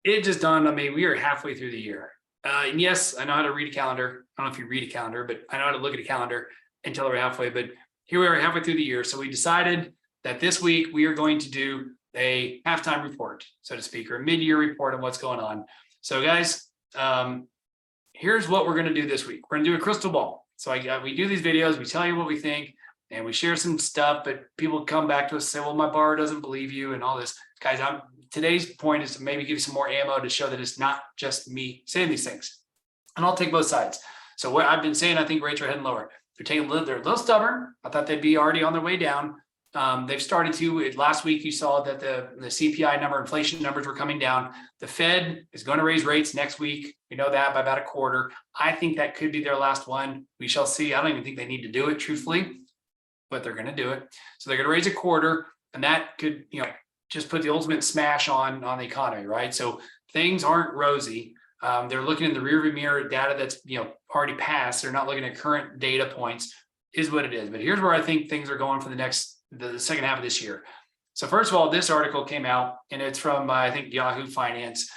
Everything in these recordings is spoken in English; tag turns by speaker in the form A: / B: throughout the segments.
A: it just dawned on me, we are halfway through the year. And yes, I know how to read a calendar. I don't know if you read a calendar, but I know how to look at a calendar and tell we're halfway. But here we are halfway through the year. So we decided that this week we are going to do a halftime report, so to speak, or a mid-year report on what's going on. So guys, here's what we're going to do this week. We're going to do a crystal ball. So we do these videos, we tell you what we think, and we share some stuff, but people come back to us and say, well, my bar doesn't believe you and all this. Guys, today's point is to maybe give you some more ammo to show that it's not just me saying these things. And I'll take both sides. So what I've been saying, I think rates are heading lower. They're a little stubborn. I thought they'd be already on their way down. They've started to. Last week, you saw that the CPI number, inflation numbers were coming down. The Fed is going to raise rates next week. We know that by about a quarter. I think that could be their last one. We shall see. I don't even think they need to do it, truthfully, but they're going to do it. So they're going to raise a quarter, and that could, just put the ultimate smash on the economy, right? So things aren't rosy. They're looking in the rearview mirror data that's already passed. They're not looking at current data points, is what it is. But here's where I think things are going for the second half of this year. So first of all, this article came out, and it's from I think Yahoo Finance,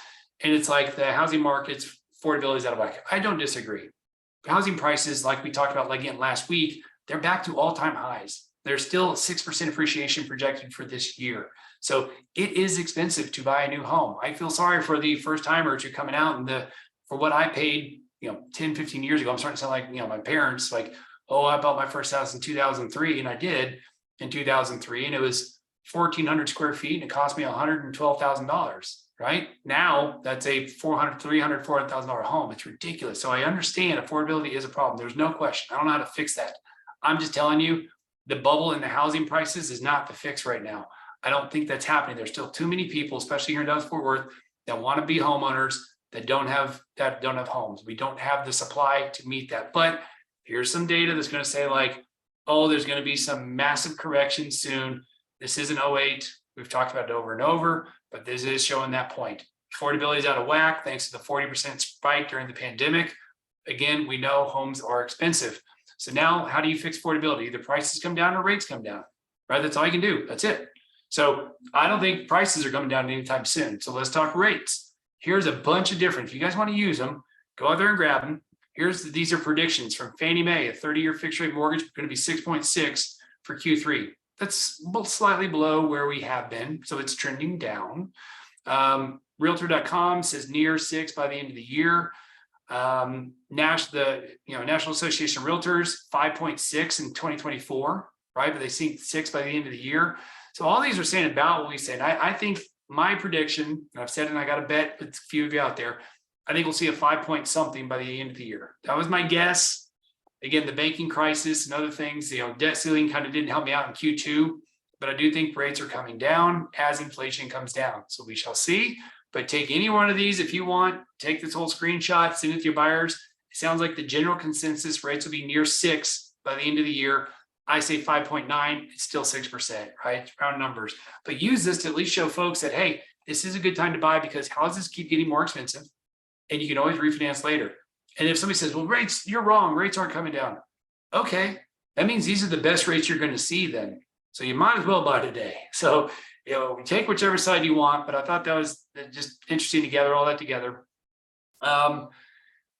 A: and it's like the housing market's affordability is out of whack. I don't disagree. Housing prices, like we talked about again last week, they're back to all-time highs. There's still 6% appreciation projected for this year. So it is expensive to buy a new home. I feel sorry for the first timers who are coming out, and for what I paid, 10, 15 years ago. I'm starting to sound like, my parents, like, oh, I bought my first house in 2003, and I did in 2003, and it was 1,400 square feet, and it cost me $112,000, right? Now that's a $400,000 home. It's ridiculous. So I understand affordability is a problem. There's no question. I don't know how to fix that. I'm just telling you, the bubble in the housing prices is not the fix right now. I don't think that's happening. There's still too many people, especially here in Dallas-Fort Worth, that want to be homeowners that don't have homes. We don't have the supply to meet that. But here's some data that's going to say like, oh, there's going to be some massive correction soon. This isn't 08. We've talked about it over and over, but this is showing that point. Affordability is out of whack thanks to the 40% spike during the pandemic. Again, we know homes are expensive. So now how do you fix affordability? Either prices come down or rates come down, right? That's all you can do. That's it. So I don't think prices are coming down anytime soon. So let's talk rates. Here's a bunch of different, if you guys want to use them, go out there and grab them. These are predictions from Fannie Mae. A 30-year fixed rate mortgage is going to be 6.6 for Q3. That's slightly below where we have been. So it's trending down. Realtor.com says near 6 by the end of the year. National Association of Realtors, 5.6 in 2024, right? But they see 6 by the end of the year. So all these are saying about what we said. I think my prediction, and I've said it, and I got to bet with a few of you out there, I think we'll see a 5 point something by the end of the year. That was my guess. Again, the banking crisis and other things, debt ceiling kind of didn't help me out in Q2, but I do think rates are coming down as inflation comes down. So we shall see. But take any one of these if you want. Take this whole screenshot, send it to your buyers. It sounds like the general consensus rates will be near 6 by the end of the year. I say 5.9, it's still 6%, right? It's round numbers. But use this to at least show folks that, hey, this is a good time to buy because houses keep getting more expensive and you can always refinance later. And if somebody says, well, rates, you're wrong, rates aren't coming down. Okay, that means these are the best rates you're going to see then. So you might as well buy today. So, take whichever side you want, but I thought that was just interesting to gather all that together.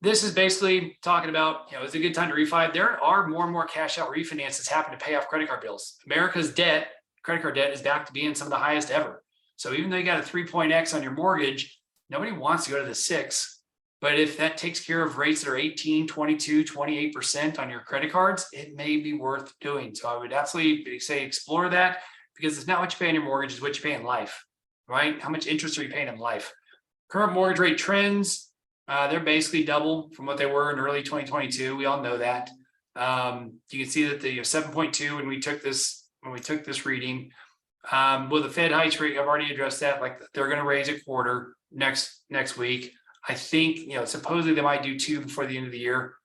A: This is basically talking about, it's a good time to refi. There are more and more cash out refinances happening to pay off credit card bills. America's credit card debt is back to being some of the highest ever. So even though you got a 3.x on your mortgage, nobody wants to go to the 6. But if that takes care of rates that are 18, 22, 28% on your credit cards, it may be worth doing. So I would absolutely say explore that because it's not what you pay on your mortgage, it's what you pay in life, right? How much interest are you paying in life? Current mortgage rate trends, they're basically double from what they were in early 2022. We all know that. You can see that the 7.2 when we took this reading. Well, the Fed hikes rate, I've already addressed that. Like they're going to raise a quarter next week. I think supposedly they might do 2 before the end of the year.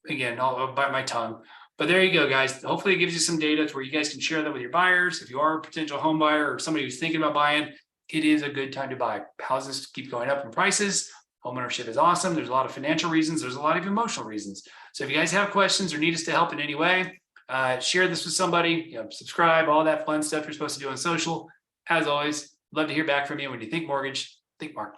A: Again, I'll bite my tongue. But there you go, guys. Hopefully it gives you some data to where you guys can share that with your buyers. If you are a potential home buyer or somebody who's thinking about buying, it is a good time to buy. Houses keep going up in prices. Homeownership is awesome. There's a lot of financial reasons. There's a lot of emotional reasons. So if you guys have questions or need us to help in any way, share this with somebody, subscribe, all that fun stuff you're supposed to do on social. As always, love to hear back from you when you think mortgage. think Mark.